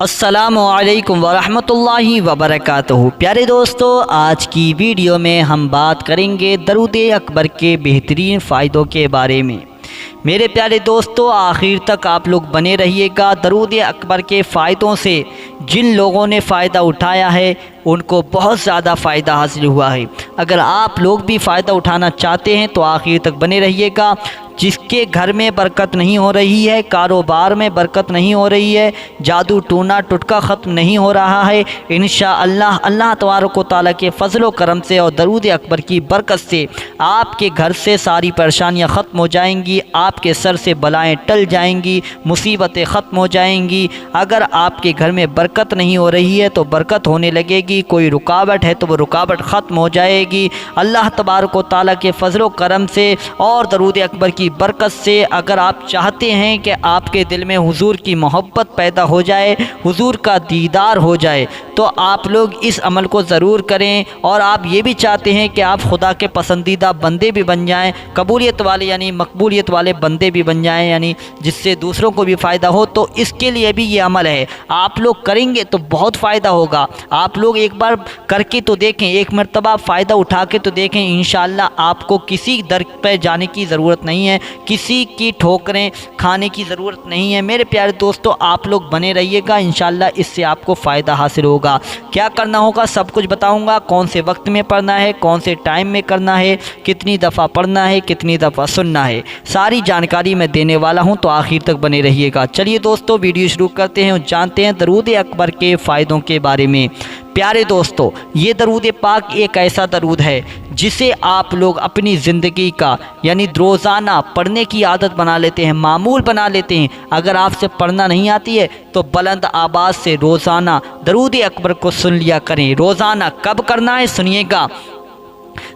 अस्सलामुअलैकुम वरहमतुल्लाहि वबरकातुहू। प्यारे दोस्तों, आज की वीडियो में हम बात करेंगे दरूद अकबर के बेहतरीन फ़ायदों के बारे में। मेरे प्यारे दोस्तों, आखिर तक आप लोग बने रहिएगा। दरूद अकबर के फ़ायदों से जिन लोगों ने फ़ायदा उठाया है उनको बहुत ज़्यादा फ़ायदा हासिल हुआ है। अगर आप लोग भी फ़ायदा उठाना चाहते हैं तो आखिर तक बने रहिएगा। जिसके घर में बरकत नहीं हो रही है, कारोबार में बरकत नहीं हो रही है, जादू टूना टुटका ख़त्म नहीं हो रहा है, इंशाअल्लाह अल्लाह तबारक व तआला के फ़ज़ल व करम से और दरूद अकबर की बरकत से आपके घर से सारी परेशानियां ख़त्म हो जाएंगी। आपके सर से बलाएं टल जाएंगी, मुसीबतें ख़त्म हो जाएंगी। अगर आपके घर में बरकत नहीं हो रही है तो बरकत होने लगेगी। कोई रुकावट है तो वो रुकावट ख़त्म हो जाएगी। अल्लाह तबारक व तआला के फ़ज़ल व करम से और दरूद अकबर की बरकत से अगर आप चाहते हैं कि आपके दिल में हुजूर की मोहब्बत पैदा हो जाए, हुजूर का दीदार हो जाए, तो आप लोग इस अमल को ज़रूर करें। और आप ये भी चाहते हैं कि आप खुदा के पसंदीदा बंदे भी बन जाएं, कबूलियत वाले यानी मकबूलियत वाले बंदे भी बन जाएं, यानी जिससे दूसरों को भी फ़ायदा हो, तो इसके लिए भी ये अमल है। आप लोग करेंगे तो बहुत फ़ायदा होगा। आप लोग एक बार करके तो देखें, एक मरतबा फ़ायदा उठा के तो देखें। इंशाअल्लाह आपको किसी दर पर जाने की ज़रूरत नहीं है, किसी की ठोकरें खाने की ज़रूरत नहीं है। मेरे प्यारे दोस्तों, आप लोग बने रहिएगा, इंशाअल्लाह इससे आपको फ़ायदा हासिल होगा। क्या करना होगा सब कुछ बताऊंगा। कौन से वक्त में पढ़ना है, कौन से टाइम में करना है, कितनी दफ़ा पढ़ना है, कितनी दफ़ा सुनना है, सारी जानकारी मैं देने वाला हूं, तो आखिर तक बने रहिएगा। चलिए दोस्तों, वीडियो शुरू करते हैं और जानते हैं दरूद अकबर के फ़ायदों के बारे में। प्यारे दोस्तों, ये दरूद पाक एक ऐसा दरूद है जिसे आप लोग अपनी ज़िंदगी का यानी रोज़ाना पढ़ने की आदत बना लेते हैं, मामूल बना लेते हैं। अगर आपसे पढ़ना नहीं आती है तो बुलंद आवाज़ से रोज़ाना दरूद अकबर को सुन लिया करें। रोज़ाना कब करना है सुनिएगा।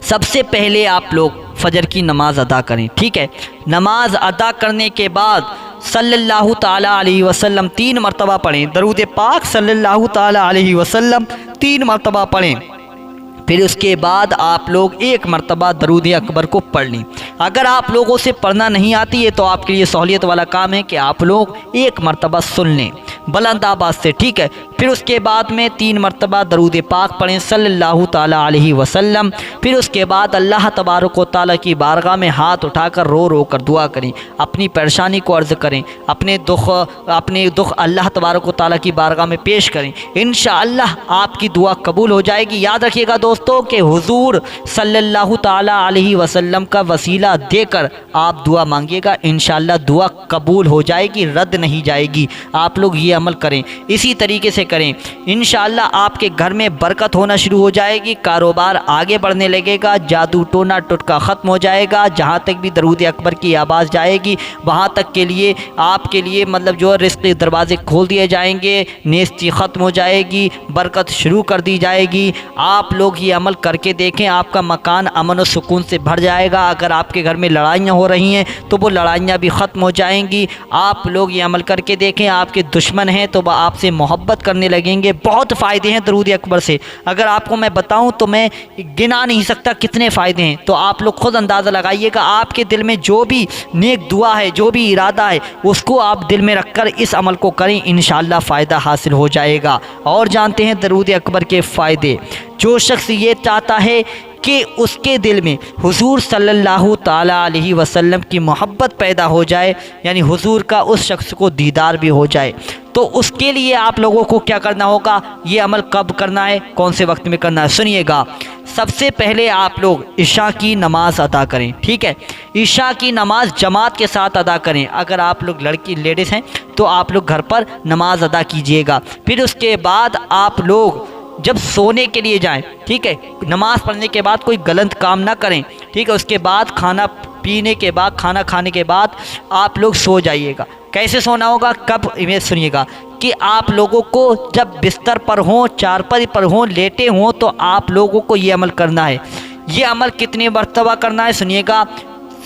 सबसे पहले आप लोग फजर की नमाज़ अदा करें, ठीक है। नमाज अदा करने के बाद सल्लल्लाहु ताला अलैहि वसल्लम 3 मरतबा पढ़ें। दरूद पाक सल्लल्लाहु ताला अलैहि वसल्लम 3 मरतबा पढ़ें। फिर उसके बाद आप लोग 1 मरतबा दरूद अकबर को पढ़ लें। अगर आप लोगों से पढ़ना नहीं आती है तो आपके लिए सहूलियत वाला काम है कि आप लोग 1 मरतबा सुन लें बुलंद आवाज़ से, ठीक है। फिर उसके बाद में 3 मरतबा दरूद पाक पढ़ें सल्लल्लाहु ताला अलैहि वसल्लम। फिर उसके बाद अल्लाह तबारक व तआला की बारगाह में हाथ उठाकर रो रो कर दुआ करें, अपनी परेशानी को अर्ज़ करें, अपने दुख अल्लाह तबारक व तआला की बारगाह में पेश करें। इंशाअल्लाह आपकी दुआ कबूल हो जाएगी। याद रखिएगा दोस्तों कि हुजूर सल्लल्लाहु ताला अलैहि वसल्लम का वसीला देकर आप दुआ मांगिएगा, इंशाअल्लाह दुआ कबूल हो जाएगी, रद्द नहीं जाएगी। आप लोग ये अमल करें, इसी तरीके से करें। इंशाअल्लाह आपके घर में बरकत होना शुरू हो जाएगी, कारोबार आगे बढ़ने लगेगा, जादू टोना टुटका ख़त्म हो जाएगा। जहाँ तक भी दरूद अकबर की आवाज़ जाएगी वहाँ तक के लिए आपके लिए मतलब जो रिज़्क़ के दरवाजे खोल दिए जाएंगे, नेस्ती ख़त्म हो जाएगी, बरकत शुरू कर दी जाएगी। आप लोग ये अमल करके देखें, आपका मकान अमन और सुकून से भर जाएगा। अगर आपके घर में लड़ाइयाँ हो रही हैं तो वो लड़ाइयाँ भी ख़त्म हो जाएंगी। आप लोग ये अमल करके देखें, आपके दुश्मन हैं तो वह आपसे मोहब्बत करने लगेंगे। बहुत फ़ायदे हैं दरूद अकबर से, अगर आपको मैं बताऊं तो मैं गिना नहीं सकता कितने फ़ायदे हैं। तो आप लोग खुद अंदाज़ा लगाइएगा। आपके दिल में जो भी नेक दुआ है, जो भी इरादा है, उसको आप दिल में रखकर इस अमल को करें, इंशाअल्लाह फ़ायदा हासिल हो जाएगा। और जानते हैं दरूद अकबर के फ़ायदे। जो शख्स ये चाहता है कि उसके दिल में हुजूर सल्लल्लाहु ताला अलैहि वसल्लम की मोहब्बत पैदा हो जाए, यानी हुजूर का उस शख्स को दीदार भी हो जाए, तो उसके लिए आप लोगों को क्या करना होगा, ये अमल कब करना है, कौन से वक्त में करना है, सुनिएगा। सबसे पहले आप लोग इशा की नमाज़ अदा करें, ठीक है। इशा की नमाज़ जमात के साथ अदा करें। अगर आप लोग लड़की लेडीज़ हैं तो आप लोग घर पर नमाज अदा कीजिएगा। फिर उसके बाद आप लोग जब सोने के लिए जाएं, ठीक है, नमाज़ पढ़ने के बाद कोई गलत काम ना करें, ठीक है। उसके बाद खाना पीने के बाद, खाना खाने के बाद आप लोग सो जाइएगा। कैसे सोना होगा, कब, इमेज सुनिएगा कि आप लोगों को जब बिस्तर पर हों, चारपाई पर हों, लेटे हों, तो आप लोगों को ये अमल करना है। ये अमल कितनी मरतबा करना है सुनिएगा।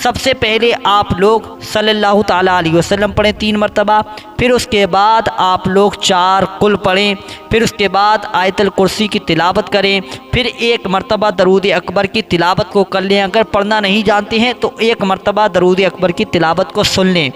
सबसे पहले आप लोग सल्लल्लाहु ताला अलैहि वसल्लम पढ़ें 3 मरतबा। फिर उसके बाद आप लोग 4 कुल पढ़ें। फिर उसके बाद आयतुल कुर्सी की तिलावत करें। फिर 1 मरतबा दरूद अकबर की तिलावत को कर लें। अगर पढ़ना नहीं जानते हैं तो 1 मरतबा दरूद अकबर की तिलावत को सुन लें।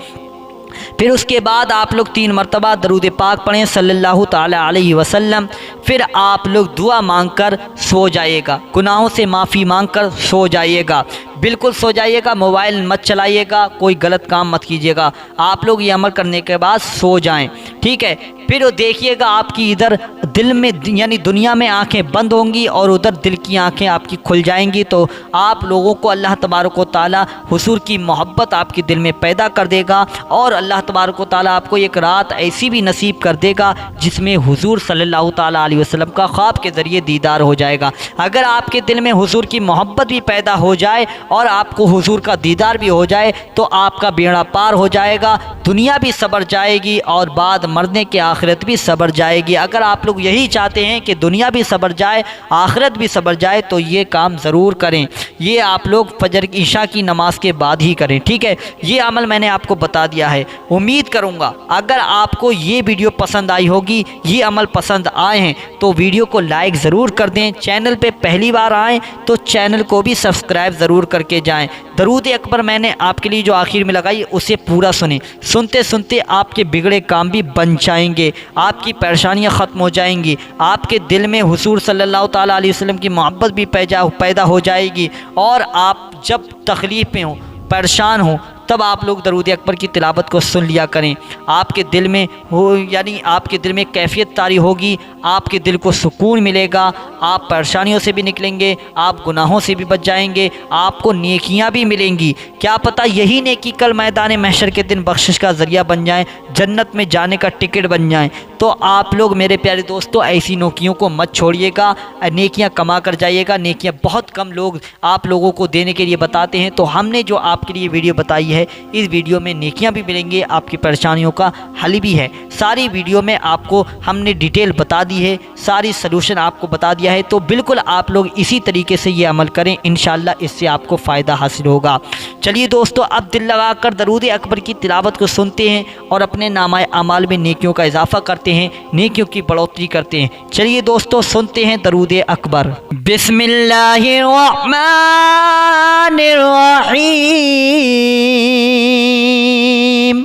फिर उसके बाद आप लोग 3 मरतबा दरूद पाक पढ़ें सल्लल्लाहु ताला अलैहि वसल्लम। फिर आप लोग दुआ मांगकर सो जाइएगा, गुनाहों से माफ़ी मांगकर सो जाइएगा, बिल्कुल सो जाइएगा। मोबाइल मत चलाइएगा, कोई गलत काम मत कीजिएगा। आप लोग ये अमल करने के बाद सो जाएं, ठीक है। फिर देखिएगा आपकी इधर दिल में यानी दुनिया में आंखें बंद होंगी और उधर दिल की आंखें आपकी खुल जाएंगी। तो आप लोगों को अल्लाह तबारक व तआला हुजूर की मोहब्बत आपके दिल में पैदा कर देगा और अल्लाह तबारक व तआला आपको एक रात ऐसी भी नसीब कर देगा जिसमें हुजूर सल्लल्लाहु ताला अलैहि वसल्लम का ख्वाब के ज़रिए दीदार हो जाएगा। अगर आपके दिल में हुजूर की मोहब्बत भी पैदा हो जाए और आपको हुजूर का दीदार भी हो जाए तो आपका बेड़ा पार हो जाएगा, दुनिया भी सबर जाएगी और बाद मरने के आखिरत भी सबर जाएगी। अगर आप लोग यही चाहते हैं कि दुनिया भी सबर जाए आखिरत भी सबर जाए तो ये काम ज़रूर करें। ये आप लोग फजर ईशा की नमाज के बाद ही करें, ठीक है। ये अमल मैंने आपको बता दिया है। उम्मीद करूँगा अगर आपको ये वीडियो पसंद आई होगी, ये अमल पसंद आए हैं तो वीडियो को लाइक ज़रूर कर दें। चैनल पे पहली बार आएँ तो चैनल को भी सब्सक्राइब ज़रूर करके जाएँ। दरूद अकबर मैंने आपके लिए जो आखिर में लगाई उसे पूरा सुने, सुनते सुनते आपके बिगड़े काम भी बन जाएंगे, आपकी परेशानियां ख़त्म हो जाएंगी, आपके दिल में हुजूर सल्लल्लाहु ताला अलैहि वसल्लम की मोहब्बत भी पैदा हो जाएगी। और आप जब तकलीफ़ में हो, परेशान हो, तब आप लोग दरूद अकबर की तिलावत को सुन लिया करें। आपके दिल में हो यानी आपके दिल में कैफियत तारी होगी, आपके दिल को सुकून मिलेगा, आप परेशानियों से भी निकलेंगे, आप गुनाहों से भी बच जाएंगे, आपको नेकियां भी मिलेंगी। क्या पता यही नेकी कल मैदान महशर के दिन बख्शिश का ज़रिया बन जाए, जन्नत में जाने का टिकट बन जाए। तो आप लोग मेरे प्यारे दोस्तों ऐसी नेकियों को मत छोड़िएगा, नेकियां कमा कर जाइएगा। नेकियां बहुत कम लोग आप लोगों को देने के लिए बताते हैं, तो हमने जो आपके लिए वीडियो बताई है इस वीडियो में नेकियां भी मिलेंगे, आपकी परेशानियों का हल भी है। सारी वीडियो में आपको हमने डिटेल बता दी है, सारी सलूशन आपको बता दिया है। तो बिल्कुल आप लोग इसी तरीके से ये अमल करें, इंशाअल्लाह इससे आपको फ़ायदा हासिल होगा। चलिए दोस्तों अब दिल लगाकर दरूद अकबर की तिलावत को सुनते हैं और अपने नामाए अमाल में नेकियों का इजाफा करते हैं, नेकियों की बढ़ोतरी करते हैं। चलिए दोस्तों सुनते हैं दरूद अकबर। बिस्मिल्लाहिर्रहमानिर्रहीम।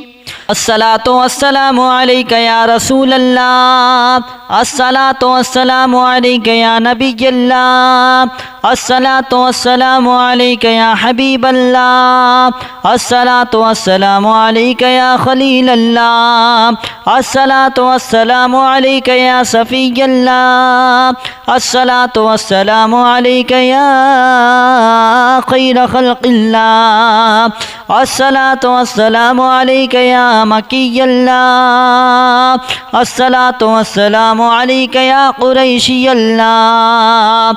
अस्सलातु वस्सलामु अलैका या रसूल अल्लाह, अस्सलातु वस्सलामु अलैका या नबी अल्लाह, अस्सलातु वस्सलामु अलैका या हबीब अल्लाह, अस्सलातु वस्सलामु अलैका या खलील अल्लाह, अस्सलातु वस्सलामु अलैका या सफ़ी अल्लाह, अस्सलातु वस्सलामु अलैका या खैर खल्क़िल्लाह, अस्सलातु वस्सलामु अलैका या मकी अल्लाह, अस्सलातु वस्सलामु अलैका या कुरैशी अल्लाह,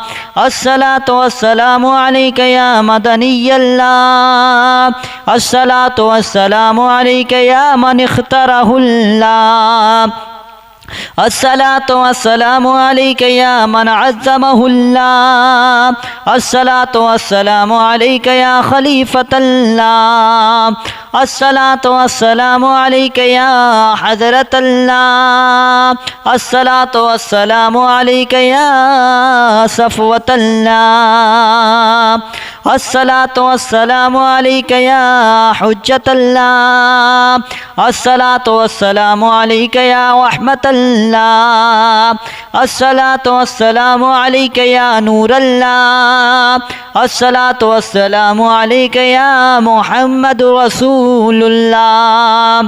अस्सलातु वस्सलामु अलैका या मदनी अल्लाह, अस्सलातु वस्सलामु अलैका या मन इख्तरहुल्लाह, अस्सलातु वस्सलामु अलैका या मन अज़्ज़महुल्लाह, अस्सलातु वस्सलामु अलैका या खलीफतल्लाह, अस्सलातु वस्सलामु अलैका या हज़रतल्लाह, अस्सलातु वस्सलामु अलैका या सफ़वतल्लाह, अस्सलातु वस्सलामु अलैका या हुज्जतल्लाह, अस्सलातु वस्सलामु अलैका या रहमतल्लाह, अस्सलातु वस्सलामु अलैका या नूरल्लाह, अस्सलातु वस्सलामु अलैका या मुहम्मद रसूलुल्लाह,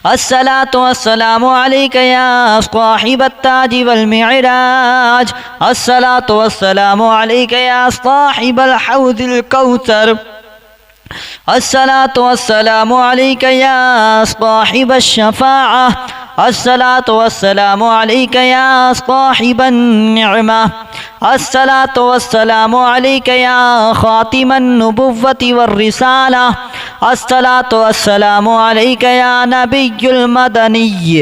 अस्सलातु वस्सलामु अलैका या साहिबत ताज वल मिअराज, अस्सलातु वस्सलामु अलैका या साहिबल हौज़िल कौसर, अस्सलातु वस्सलामु अलैका या साहिबश शफ़ाअह, अस्सलातु वस्सलामु अलैका या साहिबन निअमा, अस्सलातु वस्सलामु अलैका या खातिमन नुबुव्वति वर रिसाला, अस्सलातु वस्सलामु अलैका या नबियुल मदनी,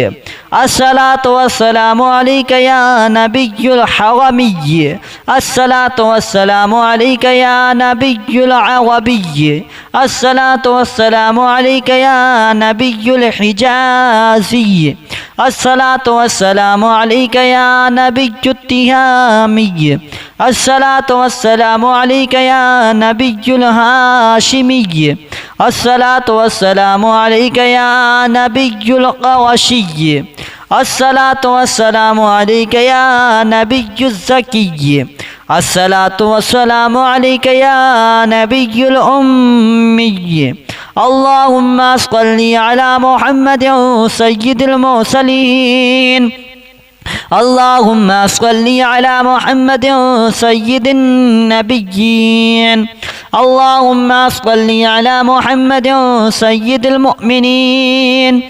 अस्सलातु वस्सलामु अलैका या नबियुल हरमी, अस्सलातु वस्सलामु अलैका या नबियुल अरबी, अस्सलातु वस्सलामु अलैका या नबियुल हिजाज़ी, अस्सलातु वस्सलामु अलैका या नबियुत तिहामी, अस्सलातु वस्सलामु अलैका या नबियुल हाशिमी, الصلاة والسلام عليك يا نبي القوشي الصلاة والسلام عليك يا نبي الزكي الصلاة والسلام عليك يا نبي الأمي اللهم صل على محمد سيد المرسلين اللهم صل على محمد سيد النبيين اللهم صل على محمد سيد المؤمنين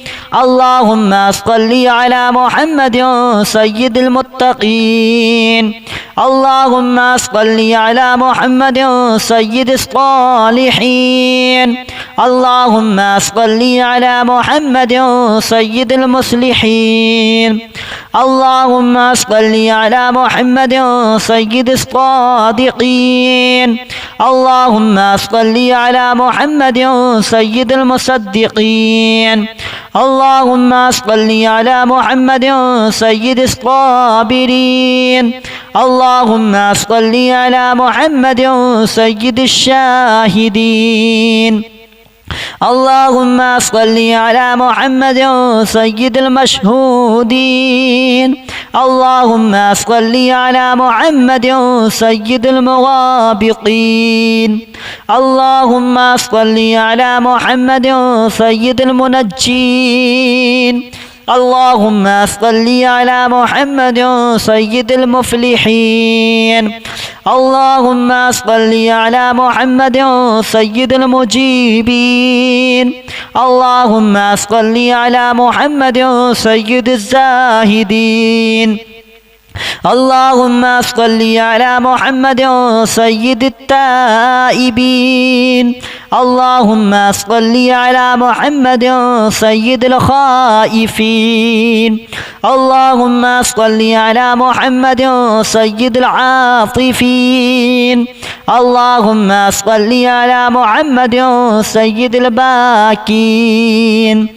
اللهم صل على محمد سيد المتقين اللهم صل على محمد سيد الصالحين اللهم صل على محمد سيد المصلحين اللهم صل على محمد سيد الصادقين اللهم صل على محمد سيد المصدقين اللهم صل على محمد سيد الصابرين اللهم صل على محمد سيد الشاهدين اللهم صل على محمد سيد المشهودين اللهم صل على محمد سيد المغابطين اللهم صل على محمد سيد المنجين اللهم صل على محمد سيد المفلحين اللهم صل على محمد سيد المجيبين اللهم صل على محمد سيد الزاهدين اللهم صل على محمد سيد التائبين اللهم صل على محمد سيد الخائفين اللهم صل على محمد سيد العاطفين اللهم صل على محمد سيد الباكين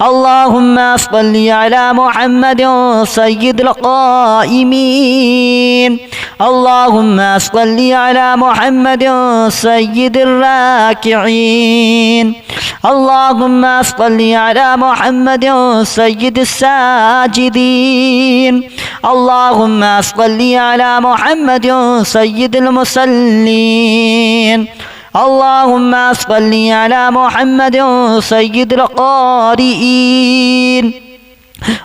اللهم صل على محمد سيد القائمين اللهم صل على محمد سيد الراكعين اللهم صل على محمد سيد الساجدين اللهم صل على محمد سيد المصلين اللهم صل على محمد سيد القارئين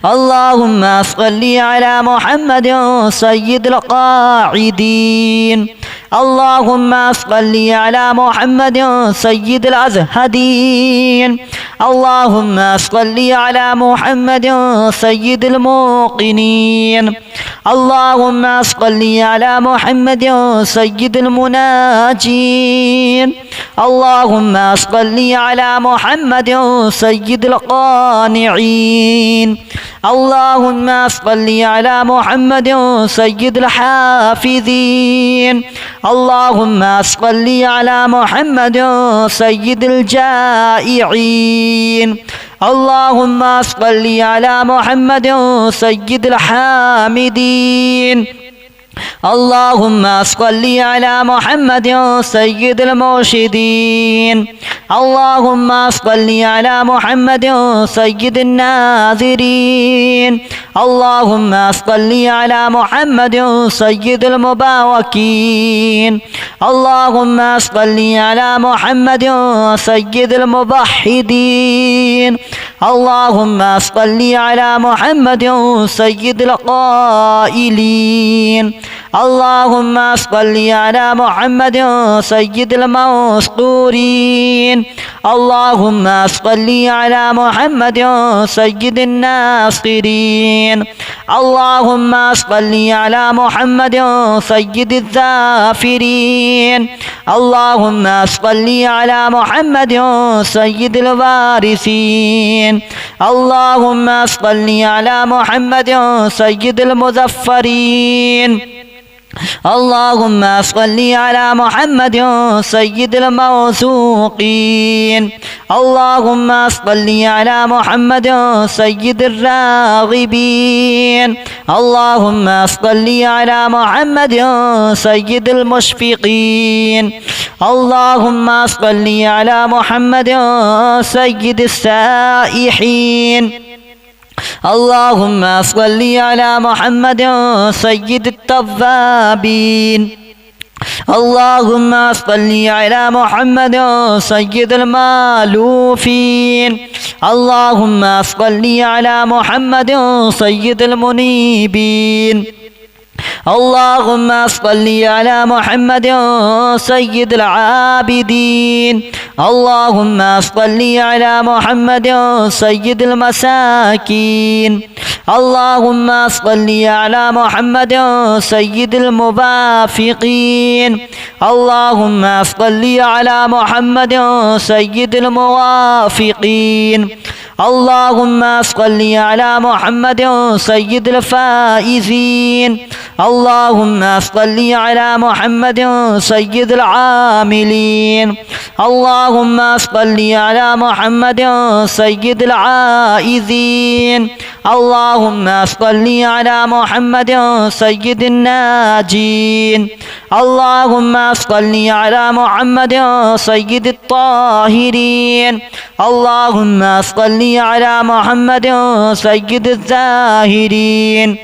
اللهم صل على محمد سيد القاعدين اللهم صل على محمد سيد الأزهدين اللهم صل على محمد سيد الموقنين اللهم صل على محمد سيد المناجين اللهم صل على محمد سيد القانعين اللهم صل على محمد سيد الحافظين اللهم صل على محمد سيد الجائعين اللهم صل على محمد سيد الحامدين اللهم صل على محمد سيد المرشدين اللهم صل على محمد سيد الناذرين اللهم صل على محمد سيد المباركين اللهم صل على محمد سيد الموحدين اللهم صل على محمد سيد القائلين اللهم صل على محمد سيد المسطورين اللهم صل على محمد سيد الناصرين اللهم صل على محمد سيد الذافرين اللهم صل على محمد سيد الوارثين اللهم صل على محمد سيد المظفرين اللهم صل على محمد سيد الموثوقين اللهم صل على محمد سيد الراغبين. اللهم صل على محمد سيد المشفقين. اللهم صل على محمد سيد السائحين. اللهم صل على محمد سيد التوابين. اللهم صل على محمد سيد المالوفين. اللهم صل على محمد سيد المنيبين. اللهم صل على محمد سيد العابدين. اللهم صل على محمد سيد المساكين. اللهم صل على محمد سيد الموافقين. اللهم صل على محمد سيد الموافقين. اللهم صل على محمد سيد الفائزين. اللهم صل على محمد سيد العاملين. اللهم صل على محمد سيد العائذين. اللهم صل على محمد سيد الناجين. اللهم صل على محمد سيد الطاهرين. اللهم صل على محمد سيد الزاهرين.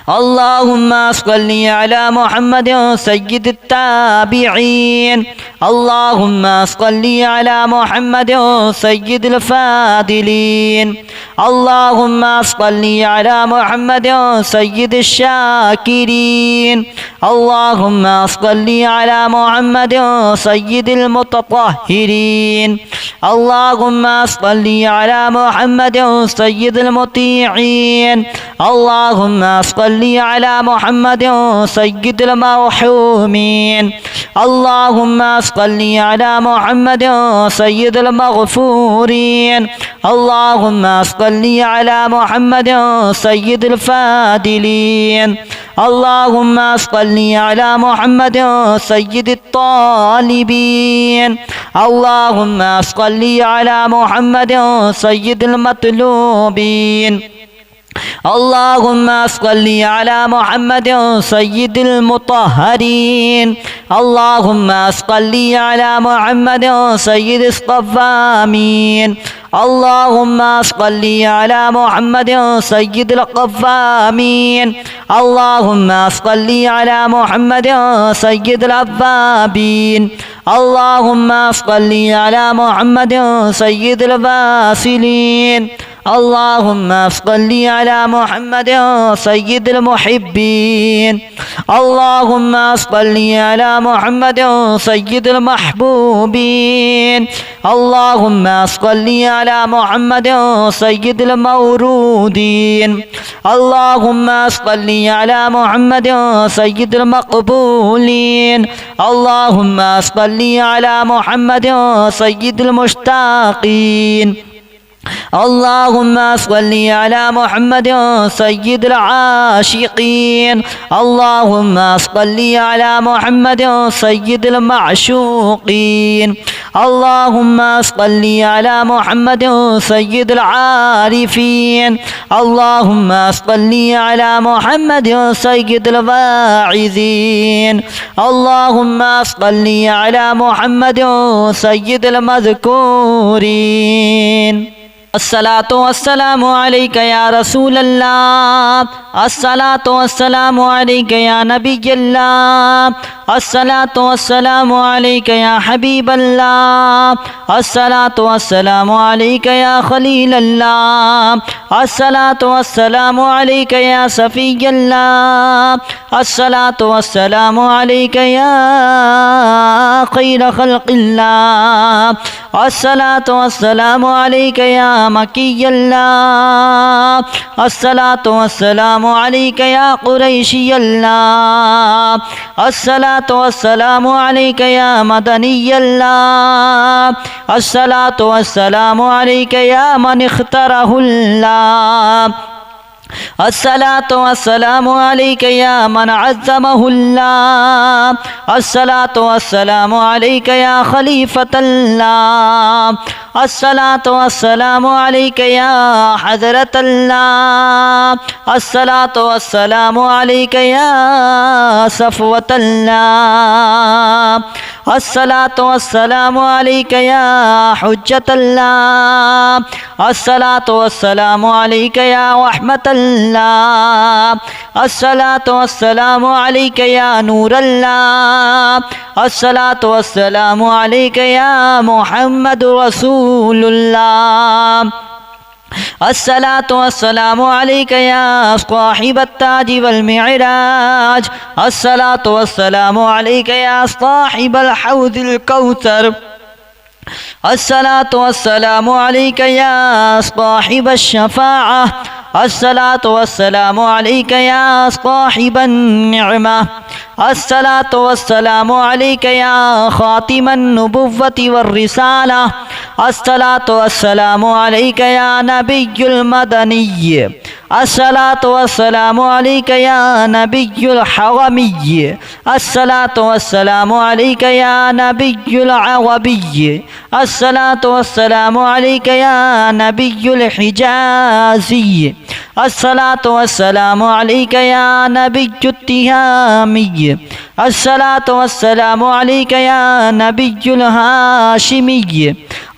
اللهم صل على محمد سيد التابعين. اللهم صل على محمد سيد الفاضلين. اللهم صل على محمد سيد الشاكرين. اللهم صل على محمد سيد المتطهرين. اللهم صل على محمد سيد المطيعين. اللهم صل على محمد سيد المرحومين. اللهم صل على محمد سيد المغفورين. اللهم صل على محمد سيد الفاضلين. اللهم صل على محمد سيد الطالبين. اللهم صل على محمد سيد المطلوبين. اللهم صل على محمد سيد المطهرين. اللهم صل على محمد سيد الصوامين. اللهم صل على محمد سيد القوامين. اللهم صل على محمد سيد الأوابين. اللهم صل على محمد سيد الواصلين. اللهم صل على محمد سيد المحبين. اللهم صل على محمد سيد المحبوبين. اللهم صل على محمد سيد المورودين. اللهم صل على محمد سيد المقبولين. اللهم صل على محمد سيد المشتاقين. اللهم صل على محمد سيد العاشقين. اللهم صل على محمد سيد المعشوقين. اللهم صل على محمد سيد العارفين. اللهم صل على محمد سيد الواعظين. اللهم صل على محمد سيد المذكورين. الصلاة والسلام عليك يا رسول الله. الصلاة والسلام عليك يا نبي الله. الصلاة والسلام عليك يا حبيب الله. الصلاة والسلام عليك يا خليل الله. الصلاة والسلام عليك يا صفي الله. الصلاة والسلام عليك يا خير خلق الله. الصلاة والسلام عليك يا مكي الله. الصلاة والسلام عليك يا قريشي الله. الصلاة والسلام عليك يا مدني الله. الصلاة والسلام عليك يا من اختاره الله. الصلاة والسلام عليك يا من عظمه الله. الصلاة والسلام عليك يا خليفة الله. अस्सलातु वस्सलामु अलैका या हज़रत अल्लाह, अस्सलातु वस्सलामु अलैका या सफ़वत अल्लाह, अस्सलातु वस्सलामु अलैका या हुज्जत अल्लाह, अस्सलातु वस्सलामु अलैका या रहमत अल्लाह, अस्सलातु वस्सलामु अलैका या नूर अल्लाह, अस्सलातु वस्सलामु अलैका या मुहम्मद रसूलुल्लाह, अस्सलातु वस्सलामु अलैका या साहिब अत्ताज वल मिअराज, अस्सलातु वस्सलामु अलैका या साहिब अल हौज़िल कौसर, अस्सलातु वस्सलामु अलैका या साहिब अश-शफ़ाअह, अस्सलातु वस्सलामु अलैका या साहिब अन-निअमा, अस्सलातु वस्सलामु अलैका या खातिमन नुबुव्वति वर-रिसाला, अस्सलातु वस्सलामु अलैका या नबियुल मदनिय्य, अस्सलातु वस्सलामु अलैका या नबियुल हरमिय्य, अस्सलातु वस्सलामु अलैका या नबियुल अरबिय्य, अस्सलातु वस्सलामु अलैका या नबियुल हिजाज़िय्य, अस्सलातु वस्सलामु अलैका या नबियुत तिहामिय्य, अस्सलातु वस्सलामु अलैका या नबियुल हाशिमिय्य,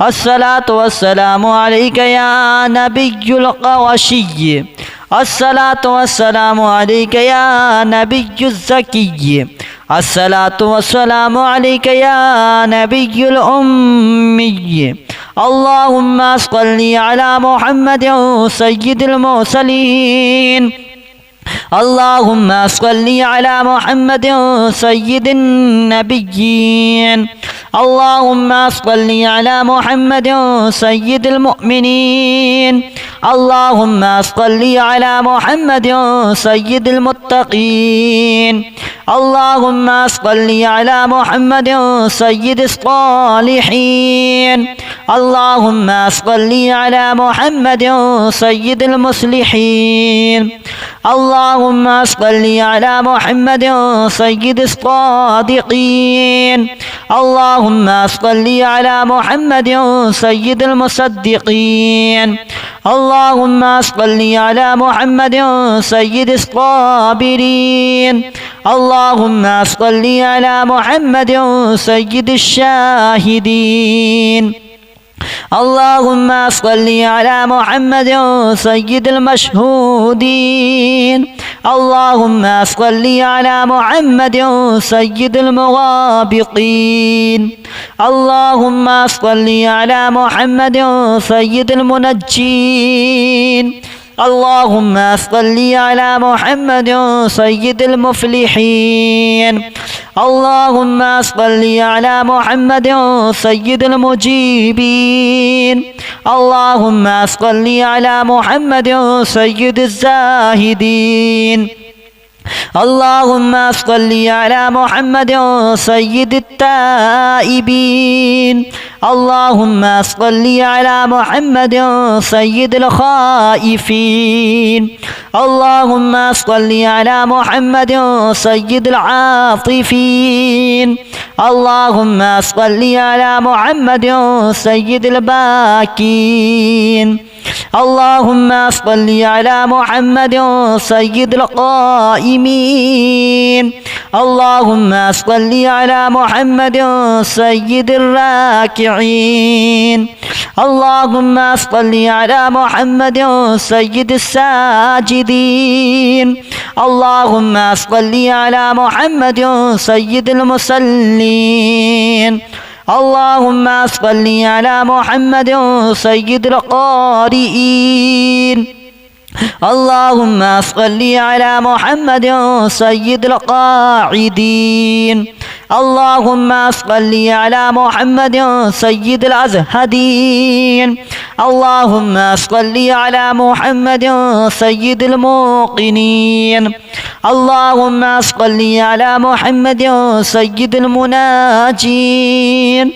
अस्सलातु वस्सलामु अलैका या नबियुल क़ुरशिय्य, अस्सलातु वस्सलामु अलैका या नबियुज़ ज़किय्य, अस्सलातु वस्सलामु अलैका या नबियुल उम्मिय्य, अल्लाहुम्मा सल्लि अला मुहम्मदिन सय्यिदिल मुरसलीन, अल्लाहुम्मा सल्लि अला मुहम्मदिन सय्यिदिन नबिय्यीन, अल्लाहुम्मा सल्लि अला मुहम्मदिन सय्यिदिल मुअमिनीन, अल्लाहुम्मा सल्लि अला मुहम्मदिन सय्यिदिल मुत्तक़ीन, अल्लाहुम्मा सल्लि अला मुहम्मदिन सय्यिदिस सालिहीन, अल्लाहुम्मा सल्लि अला मुहम्मदिन सय्यिदिल मुस्लिहीन, अल्लाहुम्मा सल्लि अला मुहम्मदिन सय्यिदिस सादिक़ीन, अल्लाहुम्मा सल्लि अला मुहम्मदिन सय्यिदिल मुसद्दिक़ीन, अल्लाहुम्मा सल्लि अला मुहम्मदिन सय्यिदिस साबिरीन, अल्लाहुम्मा सल्लि अला मुहम्मदिन सय्यिदिश शाहिदीन, अल्लाहुम्मा सल्लि अला मुहम्मदिन सय्यिदिल मशहूदीन, अल्लाहुम्मा सल्लि अला मुहम्मदिन सय्यिदिल मुगाबिकीन, अल्लाहुम्मा सल्लि अला मुहम्मदिन सय्यिदिल मुनज्जीन, अल्लाहुम्मा सल्लि अला मुहम्मदिन सय्यिदिल मुफ़्लिहीन, अल्लाहुम्मा सल्लि अला मुहम्मदिन सय्यिदिल मुजीबीन, अल्लाहुम्मा सल्लि अला मुहम्मदिन सय्यिदिज़ ज़ाहिदीन, अल्लाहुम्मा सल्लि अला मुहम्मदिन सय्यिदित ताइबीन, अल्लाहुम्मा सल्लि अला मुहम्मदिन सय्यिदिल खाइफीन, अल्लाहुम्मा सल्लि अला मुहम्मदिन सय्यिदिल आतिफीन, अल्लाहुम्मा सल्लि अला मुहम्मदिन सय्यिदिल बाकीन, अल्लाहुम्मा सल्लि अला मुहम्मदिन सय्यिदिल क़ाइमीन, अल्लाहुम्मा सल्लि अला मुहम्मदिन सय्यिदिर राकिईन, अल्लाहुम्मा सल्लि अला मुहम्मदिन सय्यिदिस साजिदीन, अल्लाहुम्मा सल्लि अला मुहम्मदिन सय्यिदिल मुसल्लीन, अल्लाहुम्मा सल्लि अला मुहम्मदिन सय्यिदिल क़ारिईन, अल्लाहुम्मा सल्लि अला मुहम्मदिन सय्यिदिल क़ाइदीन, अल्लाहुम्मा सल्लि अला मुहम्मदिन सय्यिदिल अज़हदीन, अल्लाहुम्मा सल्लि अला मुहम्मदिन सय्यिदिल मुक़िनीन, अल्लाहुम्मा सल्लि अला मुहम्मदिन सय्यिदिल मुनाजीन,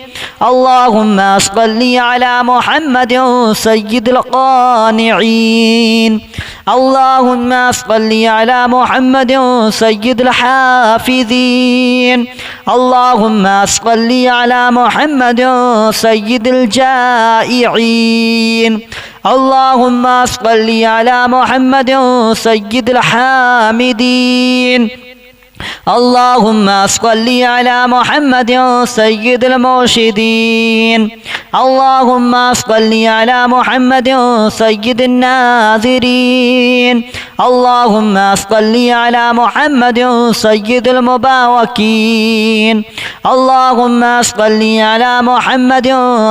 اللهم صل على محمد سيد القانعين. اللهم صل على محمد سيد الحافظين. اللهم صل على محمد سيد الجائعين. اللهم صل على محمد سيد الحامدين. اللهم صل على محمد سيد المرشدين. اللهم صل على محمد سيد الناذرين. اللهم صل على محمد سيد المباركين. اللهم صل على محمد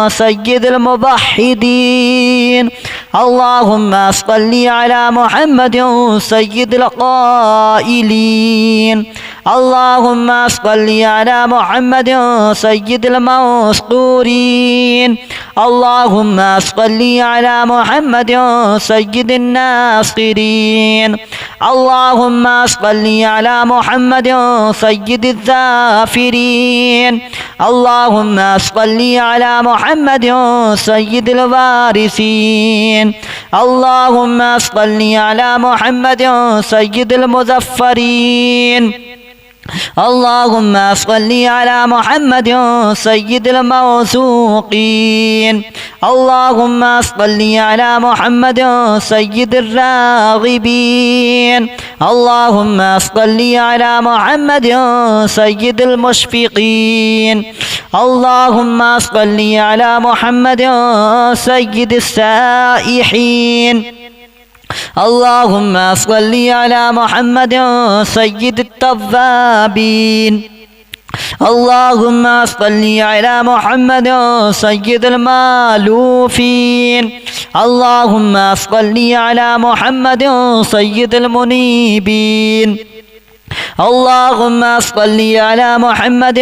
سيد الموحدين. اللهم صل على محمد سيد القائلين. اللهم صل على محمد سيد المذكورين. اللهم صل على محمد سيد الناصرين. اللهم صل على محمد سيد الذاكرين. اللهم صل على محمد سيد الوارثين. اللهم صل على محمد سيد المظفرين. اللهم صل على محمد سيد الموثوقين. اللهم صل على محمد سيد الراغبين. اللهم صل على محمد سيد المشفقين. اللهم صل على محمد سيد السائحين. اللهم صل على محمد سيد التوابين. اللهم صل على محمد سيد المالوفين. اللهم صل على محمد سيد المنيبين. اللهم صل على محمد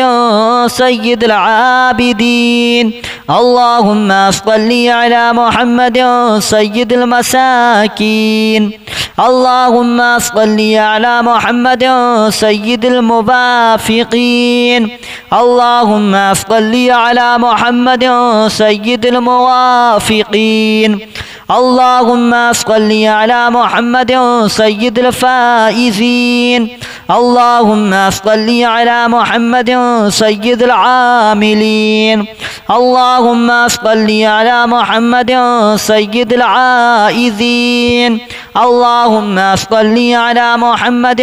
سيد العابدين. اللهم صل على محمد سيد المساكين. اللهم صل على محمد سيد الموافقين. اللهم صل على محمد سيد الموافقين. اللهم صل على محمد سيد الفائزين. اللهم صل على محمد سيد العاملين. اللهم صل على محمد سيد العائذين. اللهم صل على محمد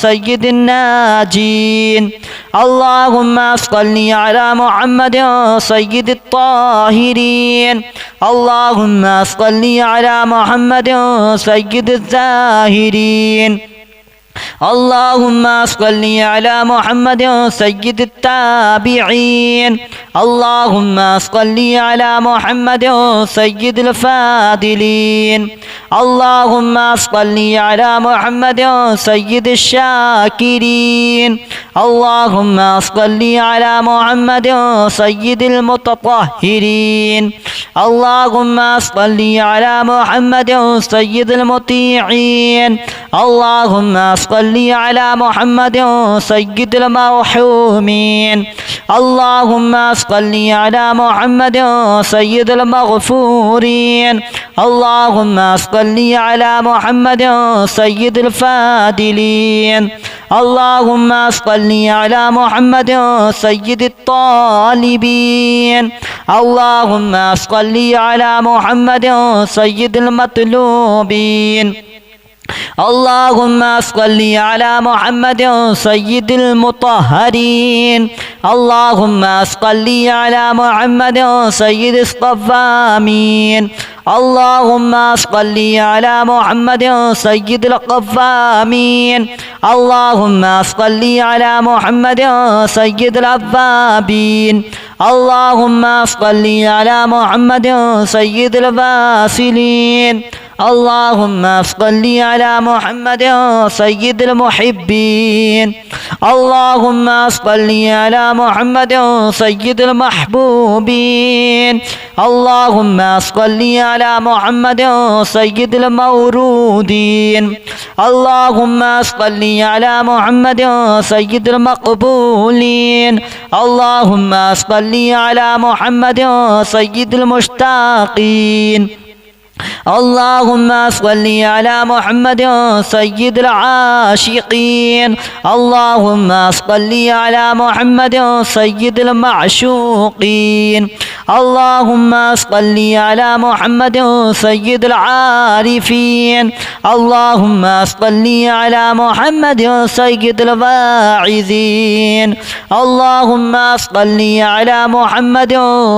سيد الناجين. اللهم صل على محمد سيد الطاهرين. اللهم صل على محمد سيد الزاهرين. اللهم صل على محمد سيد التابعين. اللهم صل على محمد سيد الفاضلين. اللهم صل على محمد سيد الشاكرين. اللهم صل على محمد سيد المتطهرين. اللهم صل على محمد سيد المطيعين. اللهم صل على محمد سيد المرحومين. اللهم صل على محمد سيد المغفورين. اللهم صل على محمد سيد الفاضلين. اللهم صل على محمد سيد الطالبين. اللهم صل على محمد سيد المطلوبين. اللهم صل على محمد سيد المطهرين. اللهم صل على محمد سيد الصوامين. اللهم صل على محمد سيد القوامين. اللهم صل على محمد سيد الأوابين. اللهم صل على محمد سيد الواصلين. اللهم صل على محمد سيد المحبين. اللهم صل على محمد سيد المحبوبين اللهم صل على محمد سيد المورودين اللهم صل على محمد سيد المقبولين اللهم صل على محمد سيد المشتاقين اللهم صل على محمد سيد العاشقين اللهم صل على محمد سيد المعشوقين اللهم صل على محمد سيد العارفين اللهم صل على محمد سيد الواعظين اللهم صل على محمد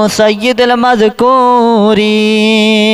سيد المذكورين.